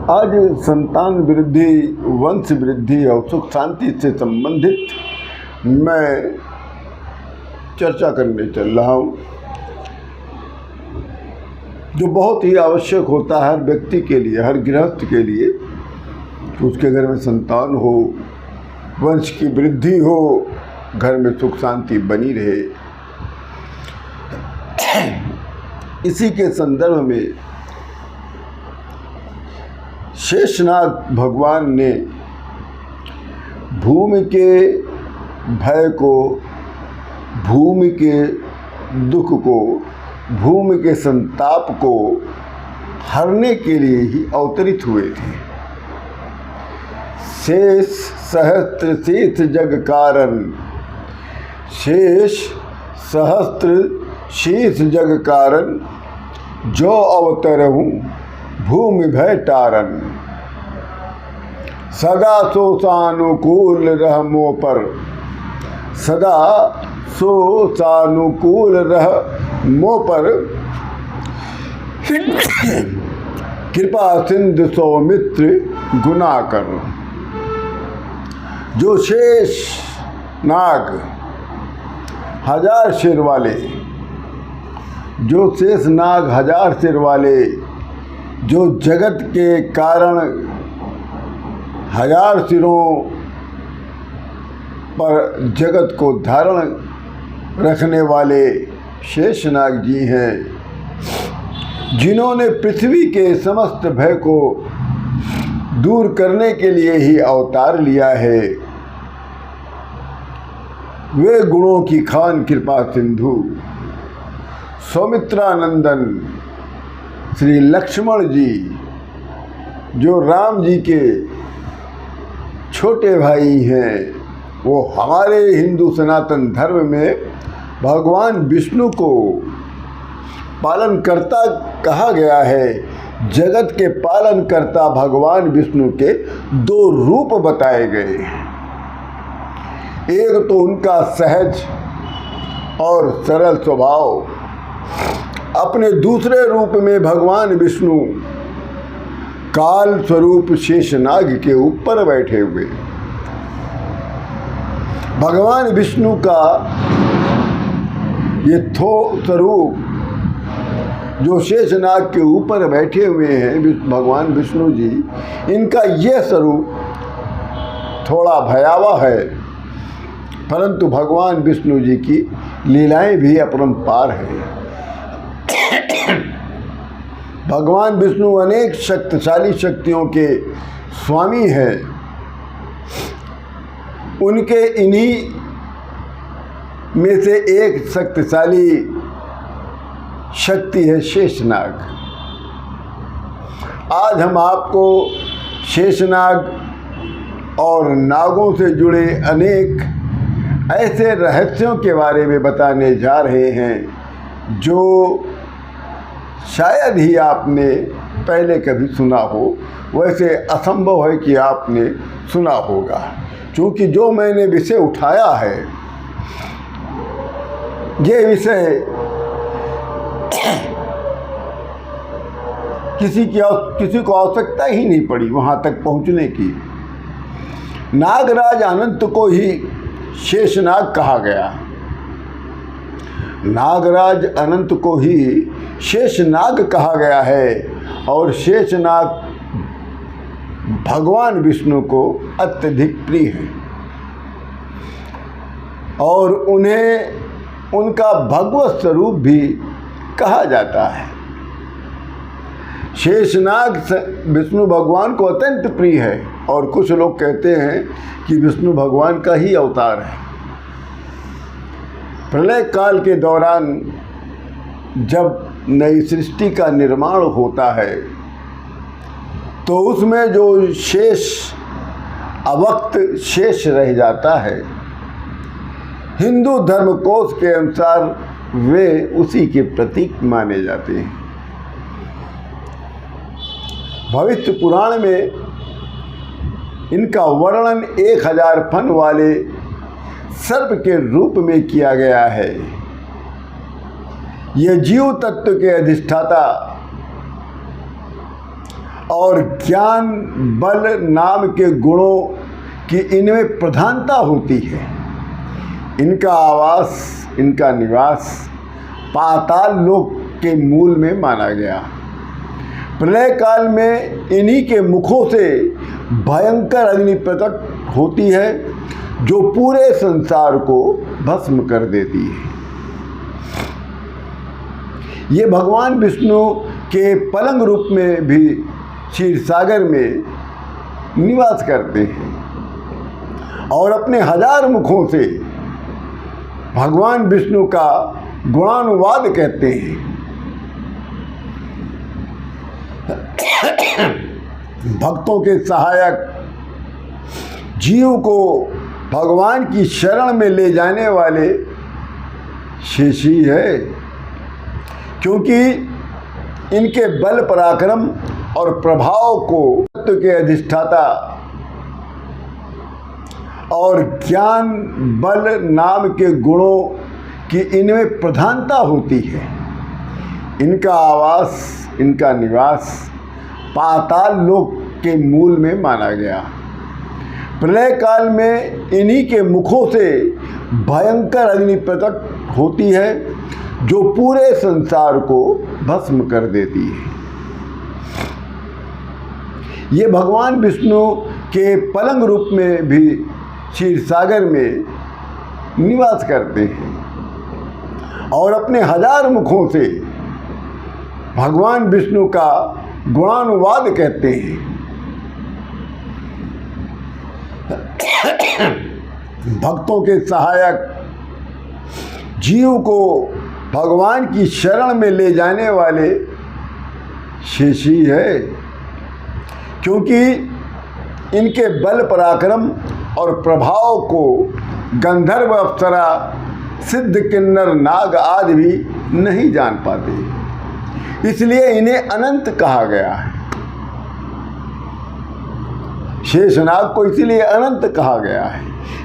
आज संतान वृद्धि, वंश वृद्धि और सुख शांति से संबंधित मैं चर्चा करने चल रहा हूँ, जो बहुत ही आवश्यक होता है हर व्यक्ति के लिए, हर गृहस्थ के लिए, कि उसके घर में संतान हो, वंश की वृद्धि हो, घर में सुख शांति बनी रहे। इसी के संदर्भ में शेषनाग भगवान ने भूमि के भय को, भूमि के दुख को, भूमि के संताप को हरने के लिए ही अवतरित हुए थे। शेष सहस्त्र शीर्ष जग कारण, शेष सहस्त्र शीर्ष जग कारण, जो अवतरहूँ भूमि भय तारन। सदा सो सानुकूल रह मोह पर, सदा सो सानुकूल रह मोह पर, कृपा सिंधु सौमित्र गुना कर। जो शेष नाग हजार सिर वाले, जो शेष नाग हजार सिर वाले, जो जगत के कारण हजार सिरों पर जगत को धारण रखने वाले शेषनाग जी हैं, जिन्होंने पृथ्वी के समस्त भय को दूर करने के लिए ही अवतार लिया है। वे गुणों की खान कृपा सिंधु सौमित्रानंदन श्री लक्ष्मण जी, जो राम जी के छोटे भाई हैं, वो हमारे हिंदू सनातन धर्म में भगवान विष्णु को पालनकर्ता कहा गया है। जगत के पालनकर्ता भगवान विष्णु के दो रूप बताए गए। एक तो उनका सहज और सरल स्वभाव, अपने दूसरे रूप में भगवान विष्णु काल स्वरूप शेषनाग के ऊपर बैठे हुए। भगवान विष्णु का ये स्वरूप, जो शेषनाग के ऊपर बैठे हुए हैं भगवान विष्णु जी, इनका ये स्वरूप थोड़ा भयावह है, परंतु भगवान विष्णु जी की लीलाएं भी अपरंपार हैं। भगवान विष्णु अनेक शक्तिशाली शक्तियों के स्वामी हैं। उनके इन्हीं में से एक शक्तिशाली शक्ति है शेषनाग। आज हम आपको शेषनाग और नागों से जुड़े अनेक ऐसे रहस्यों के बारे में बताने जा रहे हैं, जो शायद ही आपने पहले कभी सुना हो। वैसे असंभव है कि आपने सुना होगा, क्योंकि जो मैंने विषय उठाया है, ये विषय किसी को आवश्यकता ही नहीं पड़ी वहाँ तक पहुँचने की। नागराज अनंत को ही शेषनाग कहा गया। नागराज अनंत को ही शेषनाग कहा गया है, और शेषनाग भगवान विष्णु को अत्यधिक प्रिय है, और उन्हें उनका भगवत स्वरूप भी कहा जाता है। शेषनाग विष्णु भगवान को अत्यंत प्रिय है, और कुछ लोग कहते हैं कि विष्णु भगवान का ही अवतार है। प्रलय काल के दौरान जब नई सृष्टि का निर्माण होता है, तो उसमें जो शेष अवक्त शेष रह जाता है, हिंदू धर्म कोश के अनुसार वे उसी के प्रतीक माने जाते हैं। भविष्य पुराण में इनका वर्णन 1000 फन वाले सर्प के रूप में किया गया है। यह जीव तत्व के अधिष्ठाता और ज्ञान बल नाम के गुणों की इनमें प्रधानता होती है। इनका आवास, इनका निवास पाताल लोक के मूल में माना गया। प्रलय काल में इन्हीं के मुखों से भयंकर अग्नि प्रकट होती है जो पूरे संसार को भस्म कर देती है। ये भगवान विष्णु के पलंग रूप में भी क्षीर सागर में निवास करते हैं और अपने 1000 मुखों से भगवान विष्णु का गुणानुवाद कहते हैं। भक्तों के सहायक, जीव को भगवान की शरण में ले जाने वाले शेष ही है, क्योंकि इनके बल पराक्रम और प्रभाव को तत्व के अधिष्ठाता और ज्ञान बल नाम के गुणों की इनमें प्रधानता होती है। इनका आवास, इनका निवास पाताल लोक के मूल में माना गया। प्रलय काल में इन्हीं के मुखों से भयंकर अग्नि प्रकट होती है जो पूरे संसार को भस्म कर देती है। ये भगवान विष्णु के पलंग रूप में भी क्षीर सागर में निवास करते हैं और अपने 1000 मुखों से भगवान विष्णु का गुणानुवाद कहते हैं। भक्तों के सहायक, जीव को भगवान की शरण में ले जाने वाले शेष ही है, क्योंकि इनके बल पराक्रम और प्रभाव को गंधर्व, अप्सरा, सिद्ध, किन्नर, नाग आदि भी नहीं जान पाते, इसलिए इन्हें अनंत कहा गया है। शेषनाग को इसीलिए अनंत कहा गया है,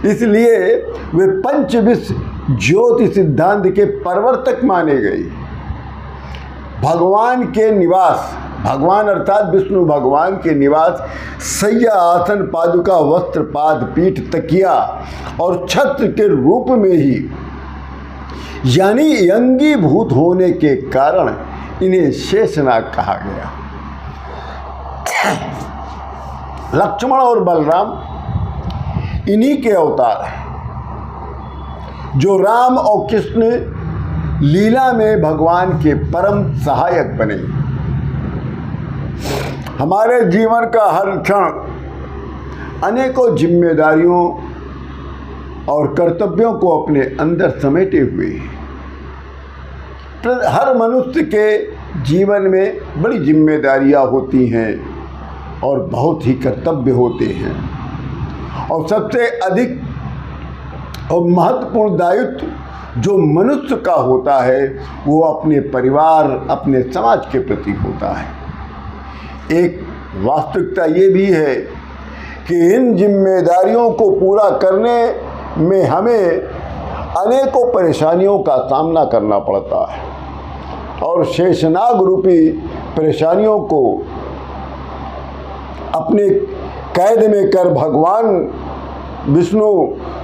इसलिए वे पंचविश्व ज्योति सिद्धांत के प्रवर्तक माने गए। भगवान के निवास, भगवान अर्थात विष्णु भगवान के निवास सैया, आसन, पादुका, वस्त्र, पाद, पीठ, तकिया और छत्र के रूप में ही, यानी अंगीभूत होने के कारण इन्हें शेषनाग कहा गया। लक्ष्मण और बलराम इन्हीं के अवतार हैं, जो राम और कृष्ण लीला में भगवान के परम सहायक बने। हमारे जीवन का हर क्षण अनेकों जिम्मेदारियों और कर्तव्यों को अपने अंदर समेटे हुए है। हर मनुष्य के जीवन में बड़ी जिम्मेदारियां होती हैं और बहुत ही कर्तव्य होते हैं, और सबसे अधिक और महत्वपूर्ण दायित्व जो मनुष्य का होता है वो अपने परिवार, अपने समाज के प्रति होता है। एक वास्तविकता ये भी है कि इन जिम्मेदारियों को पूरा करने में हमें अनेकों परेशानियों का सामना करना पड़ता है, और शेषनाग रूपी परेशानियों को अपने कैद में कर भगवान विष्णु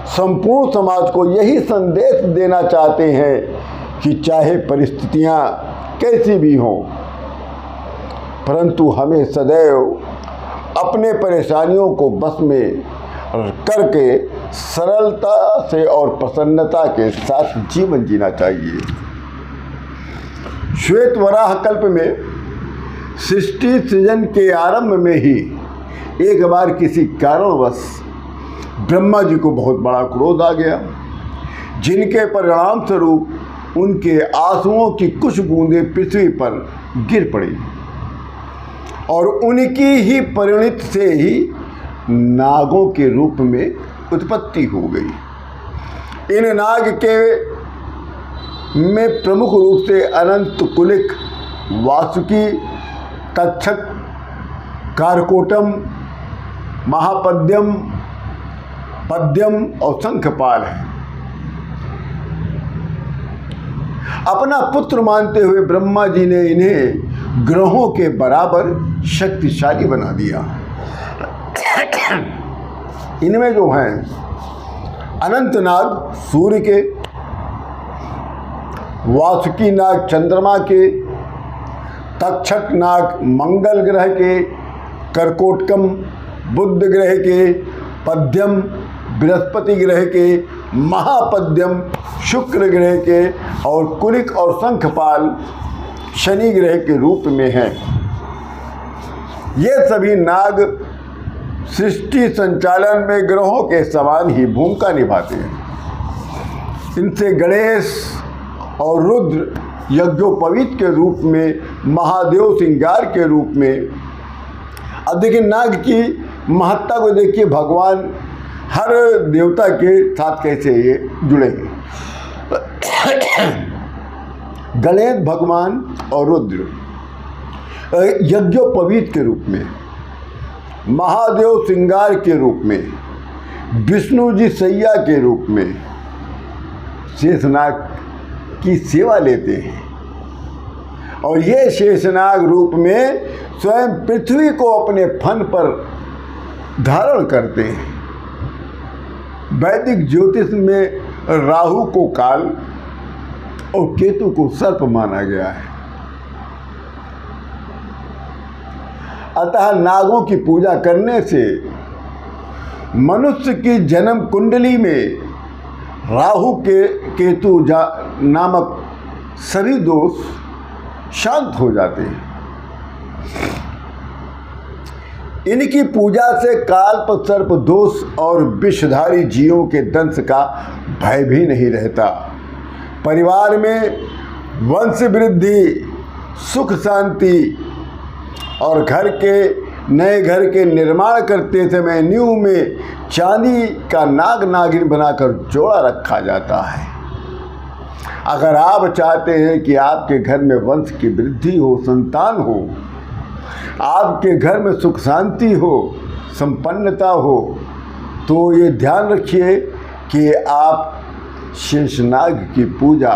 संपूर्ण समाज को यही संदेश देना चाहते हैं कि चाहे परिस्थितियां कैसी भी हों, परंतु हमें सदैव अपने परेशानियों को बस में करके सरलता से और प्रसन्नता के साथ जीवन जीना चाहिए। श्वेत वराह कल्प में सृष्टि सृजन के आरंभ में ही एक बार किसी कारणवश ब्रह्मा जी को बहुत बड़ा क्रोध आ गया, जिनके परिणाम स्वरूप उनके आंसुओं की कुछ बूंदें पृथ्वी पर गिर पड़ी और उनकी ही परिणति से ही नागों के रूप में उत्पत्ति हो गई। इन नाग के में प्रमुख रूप से अनंत, कुलिक, वासुकी, तक्षक, कारकोटम, महापद्यम, पद्यम और शंखपाल है। अपना पुत्र मानते हुए ब्रह्मा जी ने इन्हें ग्रहों के बराबर शक्तिशाली बना दिया। इनमें जो हैं अनंत नाग सूर्य के, वासुकी नाग चंद्रमा के, तक्षक नाग मंगल ग्रह के, कर्कोटकम बुध ग्रह के, पद्यम बृहस्पति ग्रह के, महापद्यम शुक्र ग्रह के और कुलिक और शंखपाल शनि ग्रह के रूप में हैं। ये सभी नाग सृष्टि संचालन में ग्रहों के समान ही भूमिका निभाते हैं। इनसे गणेश और रुद्र यज्ञोपवीत के रूप में, महादेव श्रृंगार के रूप में। अब देखिए नाग की महत्ता को देखिए, भगवान हर देवता के साथ कैसे ये जुड़े हैं। गणेश भगवान और रुद्र यज्ञोपवीत के रूप में, महादेव श्रृंगार के रूप में, विष्णु जी सैया के रूप में शेषनाग की सेवा लेते हैं। और ये शेषनाग रूप में स्वयं पृथ्वी को अपने फन पर धारण करते हैं। वैदिक ज्योतिष में राहु को काल और केतु को सर्प माना गया है। अतः नागों की पूजा करने से मनुष्य की जन्म कुंडली में राहु के केतु नामक सभी दोष शांत हो जाते हैं। इनकी पूजा से काल्प सर्प दोष और विषधारी जीवों के दंश का भय भी नहीं रहता। परिवार में वंश वृद्धि, सुख शांति और नए घर के निर्माण करते समय नींव में चांदी का नाग नागिन बनाकर जोड़ा रखा जाता है। अगर आप चाहते हैं कि आपके घर में वंश की वृद्धि हो, संतान हो, आपके घर में सुख शांति हो, संपन्नता हो, तो ये ध्यान रखिए कि आप शेषनाग की पूजा